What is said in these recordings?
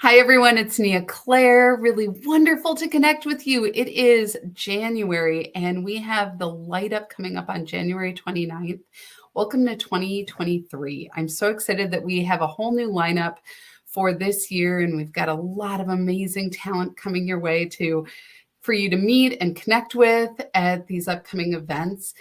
Hi, everyone. It's Nea Clare. Really wonderful to connect with you. It is January, and we have the light up coming up on January 29th. Welcome to 2023. I'm so excited that we have a whole new lineup for this year, and we've got a lot of amazing talent coming your way for you to meet and connect with at these upcoming events.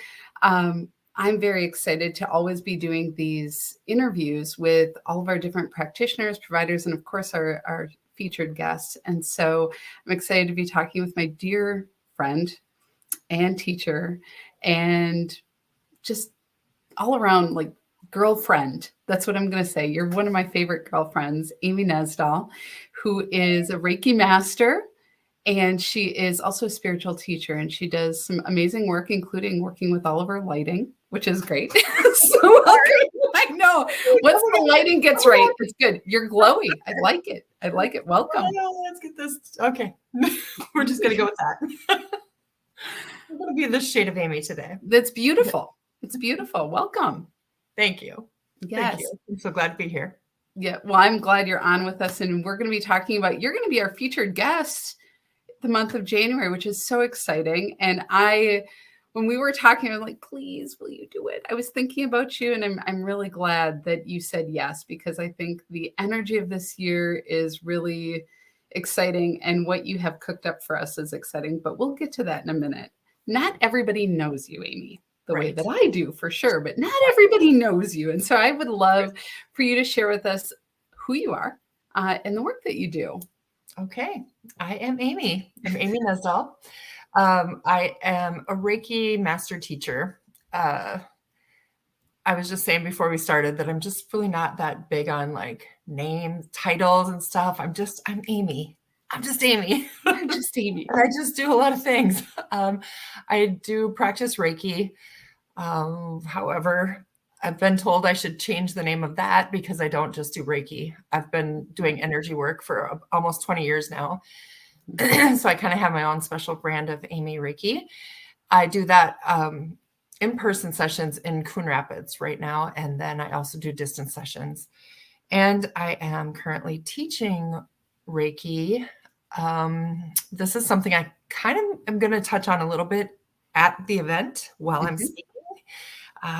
I'm very excited to always be doing these interviews with all of our different practitioners, providers, and of course our featured guests. And so I'm excited to be talking with my dear friend and teacher and just all around like girlfriend. That's what I'm going to say. You're one of my favorite girlfriends, Amy Nesdahl, who is a Reiki Master. And she is also a spiritual teacher, and she does some amazing work, including working with all of our lighting, which is great. So I know once the lighting gets right, it's good. You're glowy. I like it. I like it. Welcome. Oh, let's get this. Okay. We're just going to go with that. I'm going to be this shade of Amy today. That's beautiful. It's beautiful. Welcome. Thank you. Yes. Thank you. I'm so glad to be here. Yeah. Well, I'm glad you're on with us, and we're going to be talking about, you're going to be our featured guest the month of January, which is so exciting. And when we were talking, I was like, please, will you do it? I was thinking about you, and I'm really glad that you said yes, because I think the energy of this year is really exciting, and what you have cooked up for us is exciting, but we'll get to that in a minute. Not everybody knows you, Amy, the way that I do, for sure, but not everybody knows you. And so I would love for you to share with us who you are and the work that you do. Okay. I am Amy. I'm Amy Nesdahl. I am a Reiki Master Teacher. I was just saying before we started that I'm just really not that big on like names, titles and stuff. I'm Amy. I'm just Amy. I'm just Amy. I just do a lot of things. I do practice Reiki. However, I've been told I should change the name of that because I don't just do Reiki. I've been doing energy work for almost 20 years now. So I kind of have my own special brand of Amy Reiki. I do that in-person sessions in Coon Rapids right now. And then I also do distance sessions. And I am currently teaching Reiki. This is something I kind of am going to touch on a little bit at the event while I'm speaking.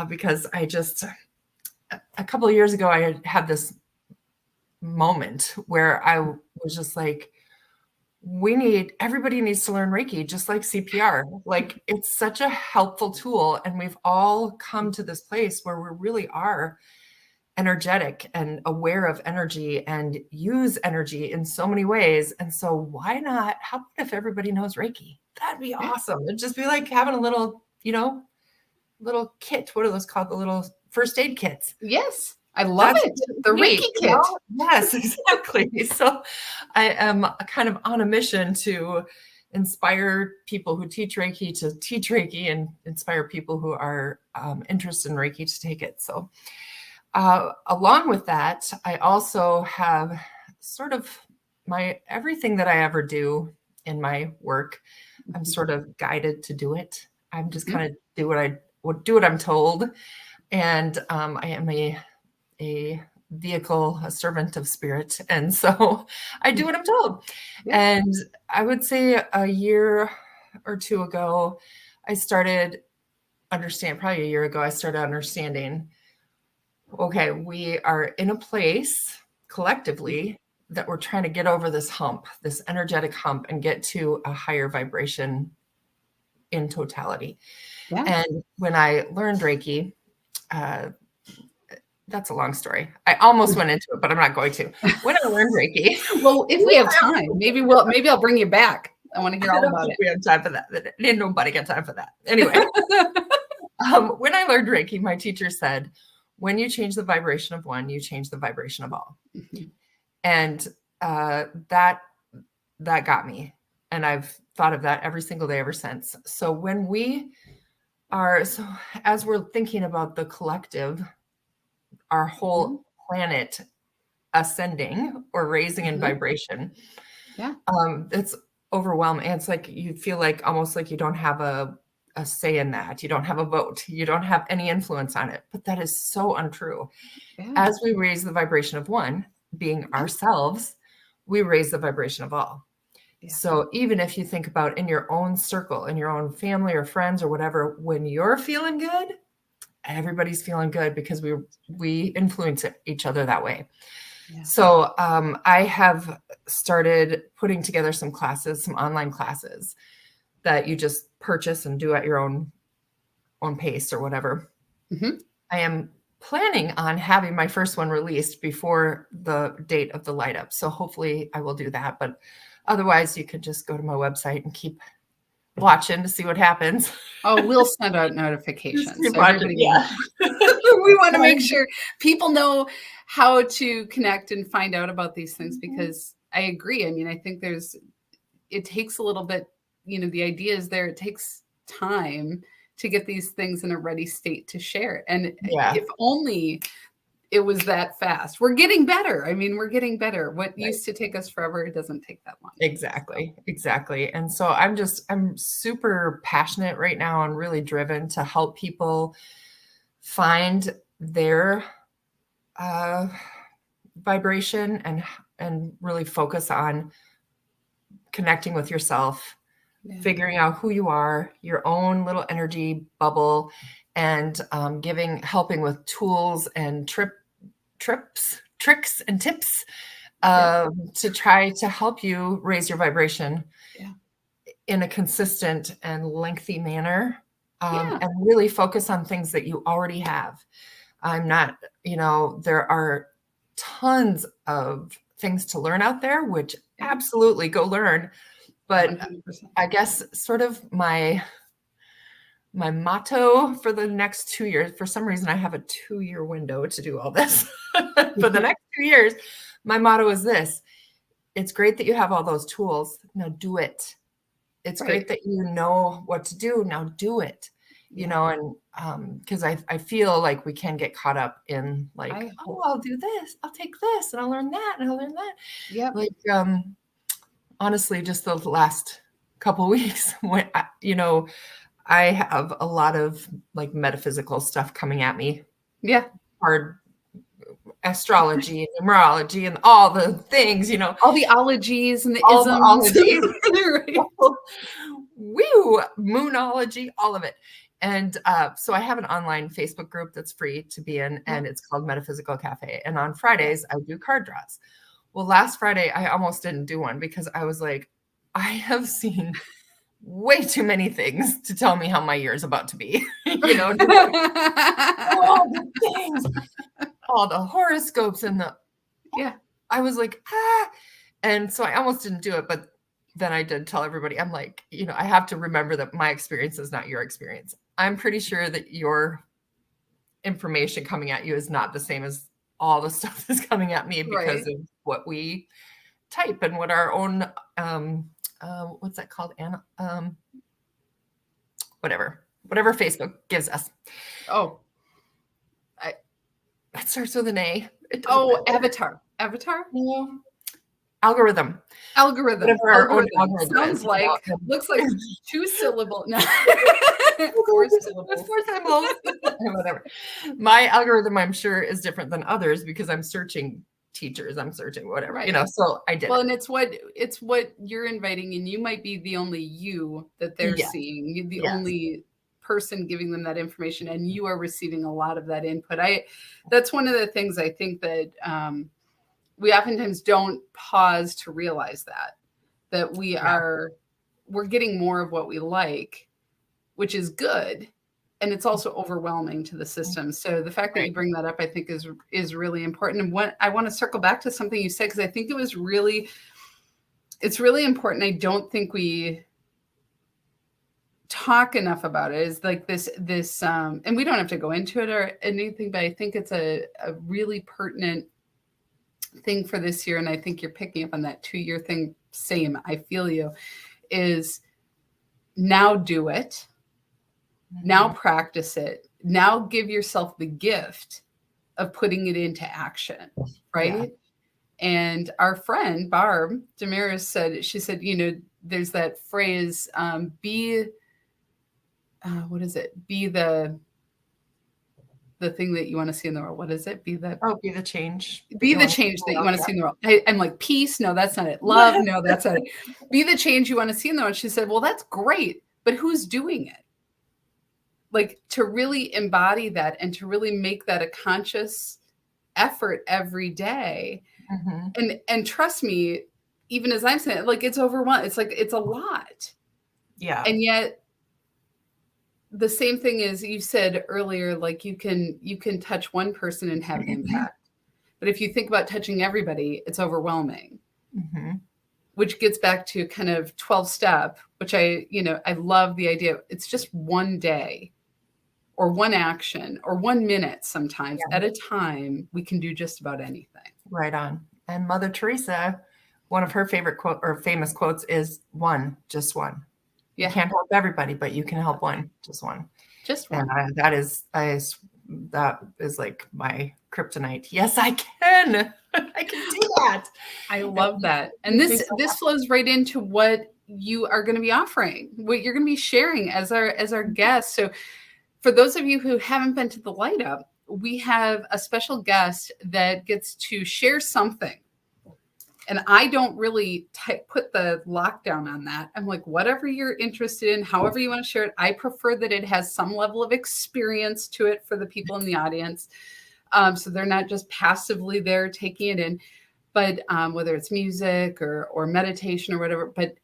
Because a couple of years ago, I had this moment where I was just like, everybody needs to learn Reiki, just like CPR. Like, it's such a helpful tool. And we've all come to this place where we really are energetic and aware of energy and use energy in so many ways. And so why not? How about if everybody knows Reiki? That'd be awesome. It'd just be like having a little, little kit. What are those called? The little first aid kits. Yes. I love it. The Reiki kit. Yes, exactly. So I am kind of on a mission to inspire people who teach Reiki to teach Reiki and inspire people who are interested in Reiki to take it. So along with that, I also have sort of everything that I ever do in my work, I'm sort of guided to do it. I'm just kind of do what I'm told. And I am a vehicle, a servant of spirit. And so I do what I'm told. Yeah. And I would say a year or two ago, probably a year ago, I started understanding, okay, we are in a place collectively that we're trying to get over this hump, this energetic hump, and get to a higher vibration in totality. Yeah. And when I learned Reiki, that's a long story. I almost went into it, but I'm not going to. When I learned Reiki, well, if we have time, maybe I'll bring you back. I want to hear all about it. We have time for that. Nobody got time for that. Anyway, when I learned Reiki, my teacher said, when you change the vibration of one, you change the vibration of all. Mm-hmm. And that got me. And I've thought of that every single day ever since. So as we're thinking about the collective, our whole planet ascending or raising in vibration, it's overwhelming. And it's like, you feel like almost like you don't have a say in that. You don't have a vote. You don't have any influence on it. But that is so untrue. Yeah. As we raise the vibration of one, being ourselves, we raise the vibration of all. Yeah. So even if you think about in your own circle, in your own family or friends or whatever, when you're feeling good, everybody's feeling good because we influence each other that way. Yeah. So I have started putting together some classes, some online classes that you just purchase and do at your own pace or whatever. Mm-hmm. I am planning on having my first one released before the date of the light up. So hopefully I will do that. But otherwise, you could just go to my website and keep watching to see what happens. Oh, we'll send out notifications. Keep So watching, yeah. We want to make sure people know how to connect and find out about these things, because I agree. I mean, I think it takes a little bit, the idea is there, it takes time to get these things in a ready state to share. And if only it was that fast. We're getting better. I mean, we're getting better. What used to take us forever, it doesn't take that long. Exactly. And so I'm super passionate right now and really driven to help people find their vibration and really focus on connecting with yourself, figuring out who you are, your own little energy bubble, and helping with tools and tricks and tips to try to help you raise your vibration in a consistent and lengthy manner, and really focus on things that you already have. I'm not, there are tons of things to learn out there, which absolutely go learn. But 100%. I guess sort of my motto for the next 2 years, for some reason, I have a 2-year window to do all this. For the next 2 years, my motto is this: it's great that you have all those tools. Now do it. It's great that you know what to do. Now do it. And because I feel like we can get caught up in like, I'll do this, I'll take this, and I'll learn that, and I'll learn that. Yeah. Like, honestly, just the last couple of weeks, when I have a lot of like metaphysical stuff coming at me. Yeah. Hard astrology and numerology and all the things, all the ologies and the all isms. The ologies. Woo, moonology, all of it. And so I have an online Facebook group that's free to be in, and it's called Metaphysical Cafe. And on Fridays, I do card draws. Well, last Friday, I almost didn't do one because I was like, I have seen way too many things to tell me how my year is about to be. All the things, all the horoscopes and I was like, and so I almost didn't do it. But then I did tell everybody, I'm like, I have to remember that my experience is not your experience. I'm pretty sure that your information coming at you is not the same as all the stuff that's coming at me because of what we type and what our own, what's that called? Whatever Facebook gives us. Oh, that starts with an A. Avatar. No. Algorithm. Whatever our own algorithm sounds like. Looks like 2 syllables. No. 4 syllables. 4 syllables. Whatever. My algorithm, I'm sure, is different than others because I'm searching teachers. I'm searching whatever. So I did. Well, and it's what you're inviting, and you might be the only you that they're seeing. You're the only person giving them that information, and you are receiving a lot of that input. That's one of the things I think that we oftentimes don't pause to realize that we're getting more of what we like, which is good. And it's also overwhelming to the system. So the fact that you bring that up, I think is really important. And what I want to circle back to something you said, because I think it's really important. I don't think we talk enough about it, is like this, and we don't have to go into it or anything, but I think it's a really pertinent thing for this year. And I think you're picking up on that 2-year thing. Same. I feel you. Is now do it. Now practice it. Now give yourself the gift of putting it into action. Right. Yeah. And our friend, Barb Damaris said, there's that phrase, what is it? Be the the thing that you want to see in the world. What is it? Be the change. Be the change that you want to see in the world. I'm like, peace. No, that's not it. Love. No, that's not it. Be the change you want to see in the world. She said, well, that's great, but who's doing it? Like, to really embody that and to really make that a conscious effort every day. And trust me, even as I'm saying it, like, it's overwhelming. It's like, it's a lot. Yeah. And yet the same thing is, you said earlier, like, you can touch one person and have an impact. But if you think about touching everybody, it's overwhelming. Which gets back to kind of 12-step, which I love the idea. It's just one day or one action or 1 minute sometimes at a time. We can do just about anything. Right on. And Mother Teresa, one of her favorite quote or famous quotes is one, just one. Yeah. You can't help everybody, but you can help one, just one. Just one. And that is like my kryptonite. Yes, I can. I can do that. I love that. And this flows right into what you are going to be offering, what you're going to be sharing as our guest. So for those of you who haven't been to the Light Up, we have a special guest that gets to share something. And I don't really put the lockdown on that. I'm like, whatever you're interested in, however you want to share it. I prefer that it has some level of experience to it for the people in the audience. So they're not just passively there taking it in, but whether it's music or meditation or whatever. But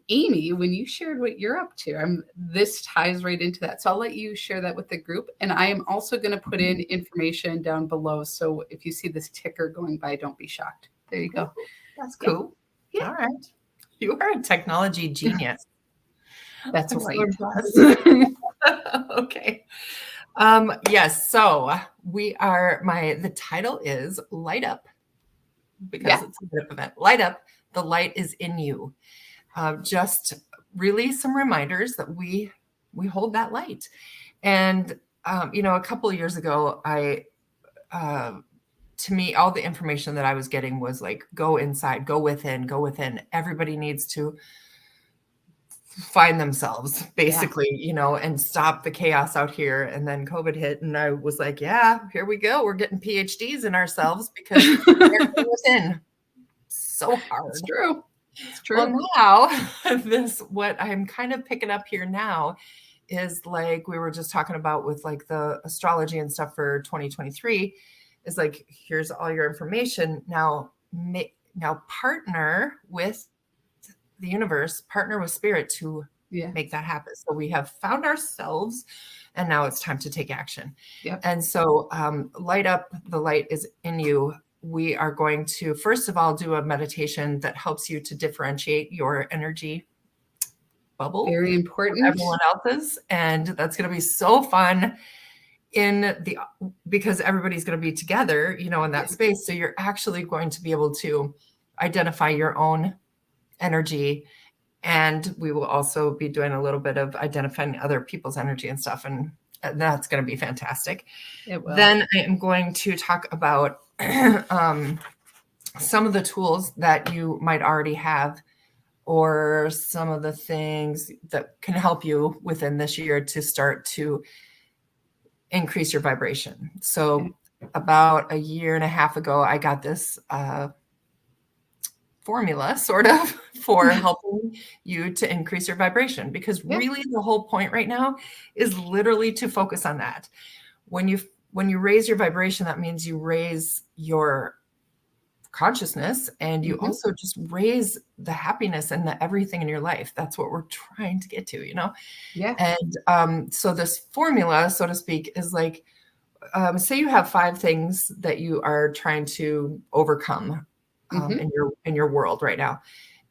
Amy, when you shared what you're up to, this ties right into that. So I'll let you share that with the group. And I am also going to put in information down below. So if you see this ticker going by, don't be shocked. There you go. That's cool. Yeah. All right. You are a technology genius. That's right. Okay. Yes. So the title is Light Up, because it's a Light Up event. Light Up, the light is in you. Just really some reminders that we hold that light. And, a couple of years ago, to me, all the information that I was getting was like, go inside, go within. Everybody needs to find themselves, basically, and stop the chaos out here. And then COVID hit, and I was like, yeah, here we go. We're getting PhDs in ourselves because we're within. So hard. It's true. It's true. Well, now what I'm kind of picking up here now is, like we were just talking about with like the astrology and stuff for 2023, is like, here's all your information. Now partner with the universe, partner with spirit to make that happen. So we have found ourselves, and now it's time to take action. Yep. And so Light Up, the light is in you. We are going to, first of all, do a meditation that helps you to differentiate your energy bubble. Very important. From everyone else's. And that's going to be so fun because everybody's going to be together, in that space. So you're actually going to be able to identify your own energy. And we will also be doing a little bit of identifying other people's energy and stuff. And that's going to be fantastic. It will. Then I am going to talk about some of the tools that you might already have, or some of the things that can help you within this year to start to increase your vibration. So about a year and a half ago, I got this formula sort of for helping you to increase your vibration, because really the whole point right now is literally to focus on that. When you raise your vibration, that means you raise your consciousness, and you also just raise the happiness and the everything in your life. That's what we're trying to get to, Yeah. And so this formula, so to speak, is like, say you have 5 things that you are trying to overcome in your world right now.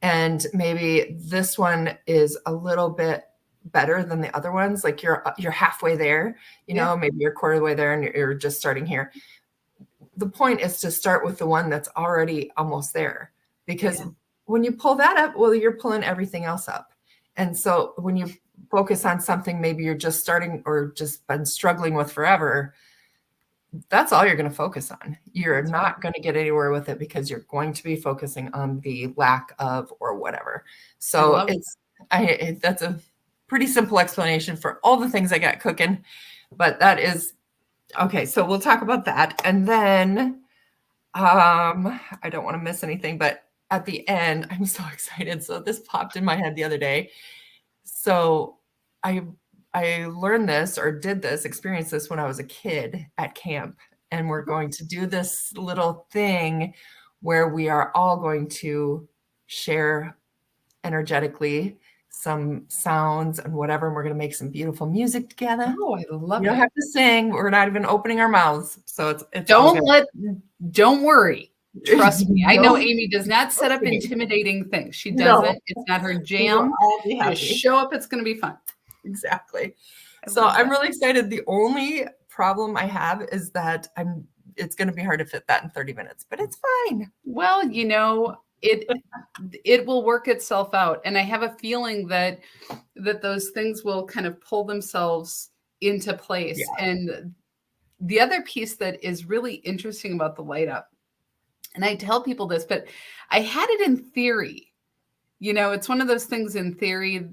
And maybe this one is a little bit better than the other ones. Like you're halfway there, maybe you're quarter of the way there, and you're just starting here. The point is to start with the one that's already almost there, because when you pull that up, well, you're pulling everything else up. And so when you focus on something maybe you're just starting or just been struggling with forever, that's all you're going to focus on. You're not going to get anywhere with it, because you're going to be focusing on the lack of or whatever. So that's a pretty simple explanation for all the things I got cooking, but that is Okay, so we'll talk about that. And then I don't want to miss anything, but at the end, I'm so excited. So this popped in my head the other day. So I I learned this or did this, experienced this when I was a kid at camp. And we're going to do this little thing where we are all going to share energetically some sounds and whatever. And we're going to make some beautiful music together. Oh, I love You don't it. have to sing. We're not even opening our mouths. So it's all good. Don't worry. Trust me. I know No, Amy does not set up singing. intimidating things. She No. doesn't. It's not her We will jam. all be Just happy. show up. It's going to be fun. Exactly. I So love I'm that. really excited. The only problem I have is that it's going to be hard to fit that in 30 minutes, but it's fine. Well, it will work itself out, and I have a feeling that those things will kind of pull themselves into place. Yeah. And the other piece that is really interesting about the light up, and I tell people this, but I had it in theory. It's one of those things in theory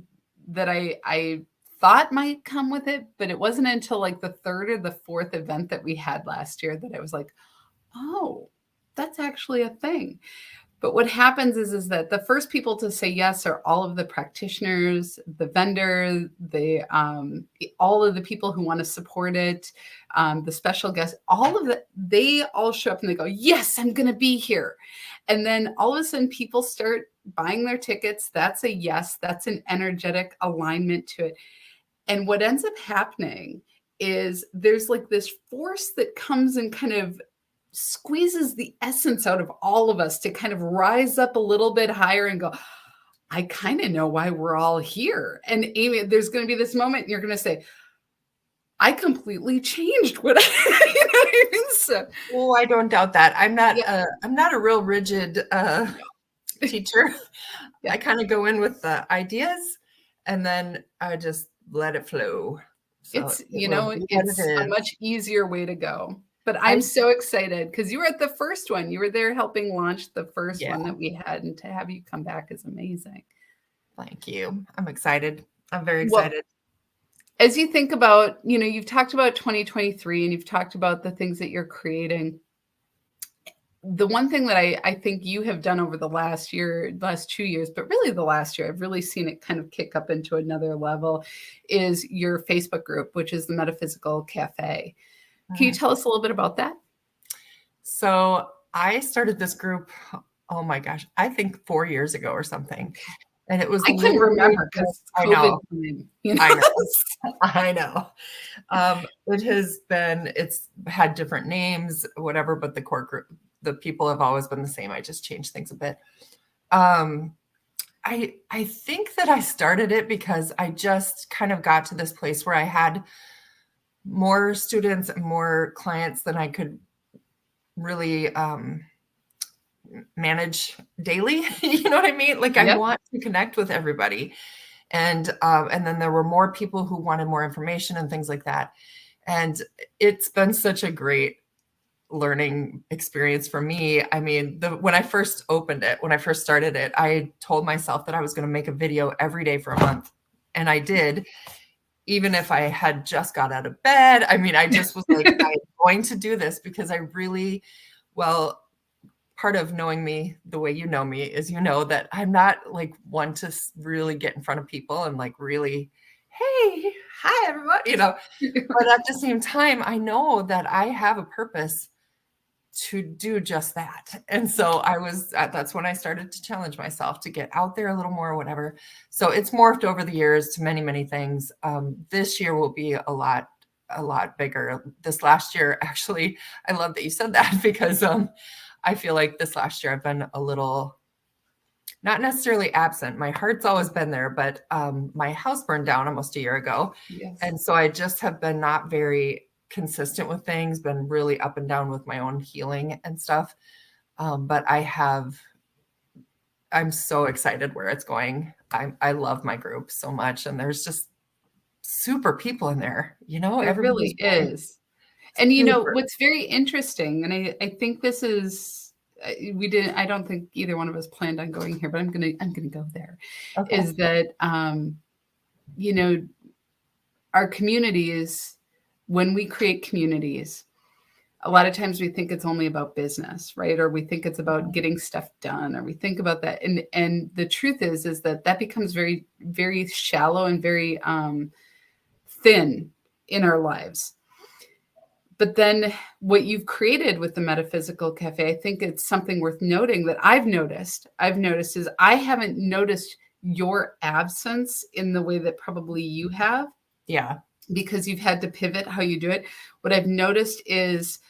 that I thought might come with it, but it wasn't until like the third or the fourth event that we had last year that I was like, oh, that's actually a thing. But what happens is that the first people to say yes are all of the practitioners, the vendor, all of the people who want to support it, the special guests, all of that. They all show up and they go, yes, I'm going to be here. And then all of a sudden people start buying their tickets. That's a yes. That's an energetic alignment to it. And what ends up happening is there's like this force that comes and kind of squeezes the essence out of all of us to kind of rise up a little bit higher and go, I kind of know why we're all here. And Amy, there's going to be this moment and you're going to say, I completely changed what you know what I mean? So, Oh, I don't doubt that. I'm not yeah. I'm not a real rigid teacher. Yeah. I kind of go in with the ideas and then I just let it flow. So It's, it will be what it it's a is. much easier way to go. But I'm I so excited because you were at the first one. You were there helping launch the first Yeah, one that we had. And to have you come back is amazing. thank you. I'm excited. I'm very Well, excited. as you think about, you've talked about 2023 and you've talked about the things that you're creating. The one thing that I think you have done over the last 2 years, but really the last year, I've really seen it kind of kick up into another level, is your Facebook group, which is the Metaphysical Cafe. Can you tell us a little bit about that? So I started this group, oh my gosh, I think 4 years ago or something. And it was I couldn't literally remember because I COVID know. time, I know. I know. It's had different names, whatever, but the core group, the people have always been the same. I just changed things a bit. I think that I started it because I just kind of got to this place where I had more students and more clients than I could really manage daily. You know what I mean? Like I Yep. want to connect with everybody. And then there were more people who wanted more information and things like that. And it's been such a great learning experience for me. I mean, when I first started it, I told myself that I was going to make a video every day for a month. And I did, even if I had just got out of bed. I mean, I just was like, I'm going to do this because I really, well, part of knowing me the way you know me is, that I'm not like one to really get in front of people and like really, hey, hi, everybody, but at the same time, I know that I have a purpose to do just that. And so that's when I started to challenge myself to get out there a little more, or whatever. So it's morphed over the years to many, many things. This year will be a lot bigger. This last year, actually, I love that you said that because I feel like this last year I've been a little, not necessarily absent. My heart's always been there, but my house burned down almost a year ago. Yes. And so I just have been not very consistent with things, been really up and down with my own healing and stuff. But I'm so excited where it's going. I love my group so much. And there's just super people in there, There really is. And what's very interesting, and I think this is, I don't think either one of us planned on going here, but I'm gonna go there. Okay. Is that our communities when we create communities, a lot of times we think it's only about business, right? Or we think it's about getting stuff done, or we think about that. And the truth is that becomes very, very shallow and very thin in our lives. But then what you've created with the Metaphysical Cafe, I think it's something worth noting that I've noticed is I haven't noticed your absence in the way that probably you have. Yeah. Because you've had to pivot how you do it. What I've noticed is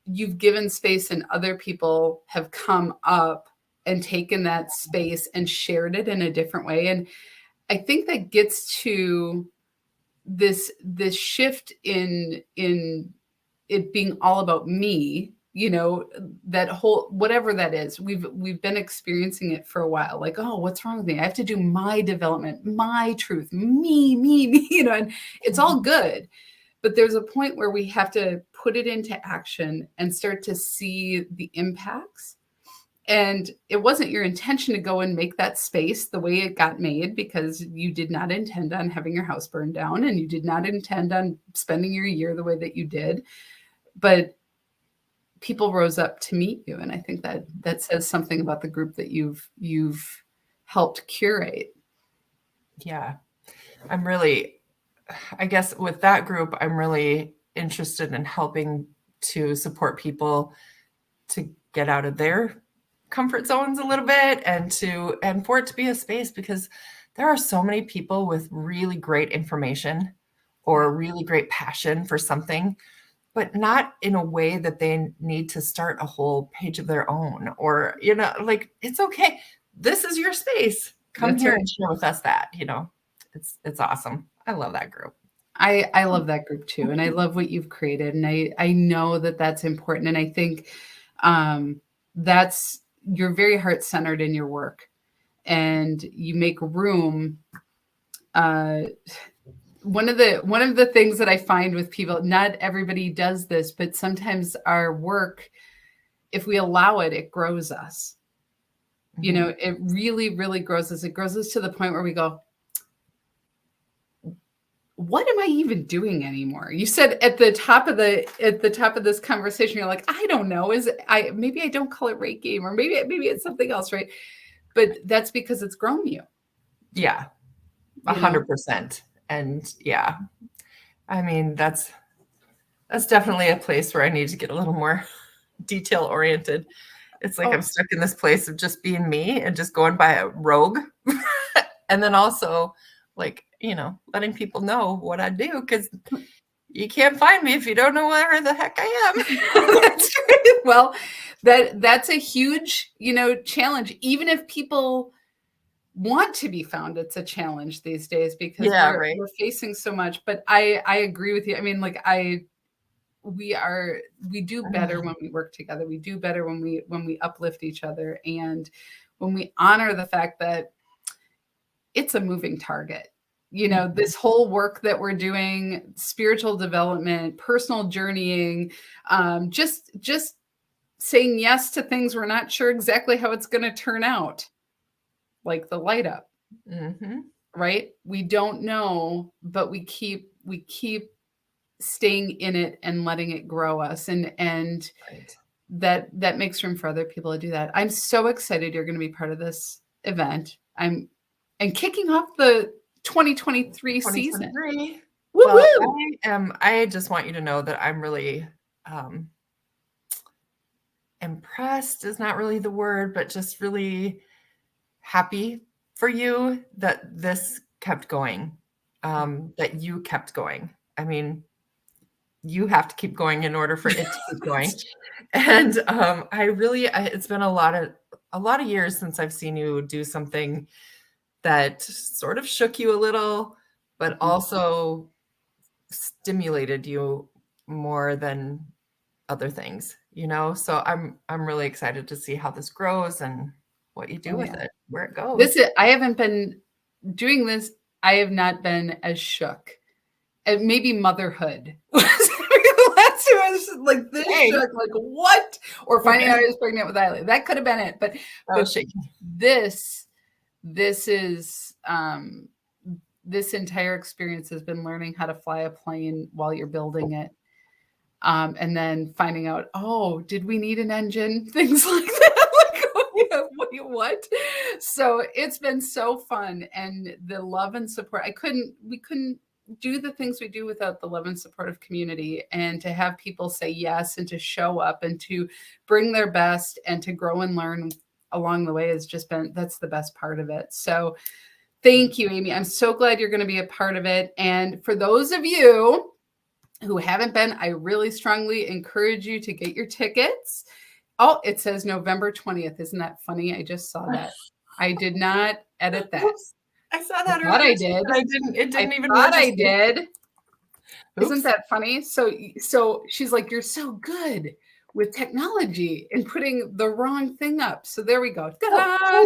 you've given space and other people have come up and taken that space and shared it in a different way. And I think that gets to this shift in it being all about me, that whole, whatever that is, we've been experiencing it for a while. Like, oh, what's wrong with me? I have to do my development, my truth, me, and it's all good. But there's a point where we have to put it into action and start to see the impacts. And it wasn't your intention to go and make that space the way it got made, because you did not intend on having your house burned down, and you did not intend on spending your year the way that you did. But people rose up to meet you. And I think that says something about the group that you've helped curate. Yeah. I guess with that group, I'm really interested in helping to support people to get out of their comfort zones a little bit, and for it to be a space, because there are so many people with really great information or really great passion for something, but not in a way that they need to start a whole page of their own, or, like, it's okay. This is your space. Come That's here right. and share with us that, it's awesome. I love that group. I love that group too. And I love what you've created. And I know that that's important. And I think you're very heart-centered in your work, and you make room. One of the things that I find with people, not everybody does this, but sometimes our work, if we allow it, it grows us. Mm-hmm. It really, really grows us. It grows us to the point where we go, what am I even doing anymore? You said at the top of this conversation, you're like, I don't know. Maybe I don't call it Reiki, or maybe it's something else, right? But that's because it's grown you. Yeah, 100%. And yeah, I mean, that's definitely a place where I need to get a little more detail oriented. It's like I'm stuck in this place of just being me and just going by a rogue. And then also, like, letting people know what I do, because you can't find me if you don't know where the heck I am. That's right. Well, that's a huge, challenge. Even if people want to be found, it's a challenge these days, because we're facing so much. But I agree with you. I mean, like, we do better when we work together. We do better when we uplift each other, and when we honor the fact that it's a moving target. This whole work that we're doing, spiritual development, personal journeying, just saying yes to things we're not sure exactly how it's going to turn out, like the light up. Mm-hmm. Right? We don't know, but we keep staying in it and letting it grow us, and Right. that makes room for other people to do that. I'm so excited you're going to be part of this event. And kicking off the 2023 season. Well, I just want you to know that I'm really impressed is not really the word, but just really happy for you that this kept going, that you kept going. I mean, you have to keep going in order for it to keep going. And it's been a lot of years since I've seen you do something that sort of shook you a little, but also stimulated you more than other things, So I'm really excited to see how this grows and what you do with it, where it goes. I haven't been doing this. I have not been as shook. Maybe motherhood was the last two. I was like this shook, like what? Or finding out I was pregnant with Eiley. That could have been it. But this is this entire experience has been learning how to fly a plane while you're building it. And then finding out, oh, did we need an engine? Things like that. Like, what? So it's been so fun, and the love and support. We couldn't do the things we do without the love and support of community, and to have people say yes and to show up and to bring their best and to grow and learn along the way has just been, that's the best part of it. So thank you, Amy. I'm so glad you're going to be a part of it. And for those of you who haven't been, I really strongly encourage you to get your tickets. Oh, it says November 20th. Isn't that funny? I just saw that. I did not edit that. Oops. I saw that earlier. I did. I didn't. It didn't even thought register. I did. Oops. Isn't that funny? So she's like, you're so good with technology and putting the wrong thing up. So there we go.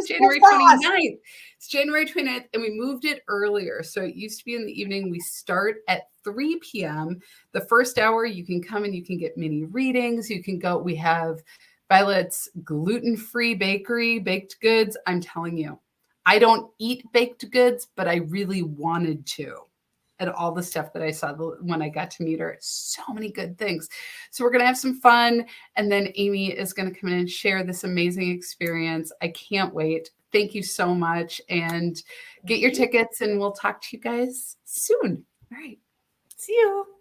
January 29th. It's January 29th, and we moved it earlier. So it used to be in the evening. We start at 3 p.m. The first hour, you can come and you can get mini readings. You can go. We have Violet's gluten-free bakery, baked goods. I'm telling you, I don't eat baked goods, but I really wanted to. And all the stuff that I saw when I got to meet her, so many good things. So we're going to have some fun. And then Amy is going to come in and share this amazing experience. I can't wait. Thank you so much. And get your tickets, and we'll talk to you guys soon. All right. See you.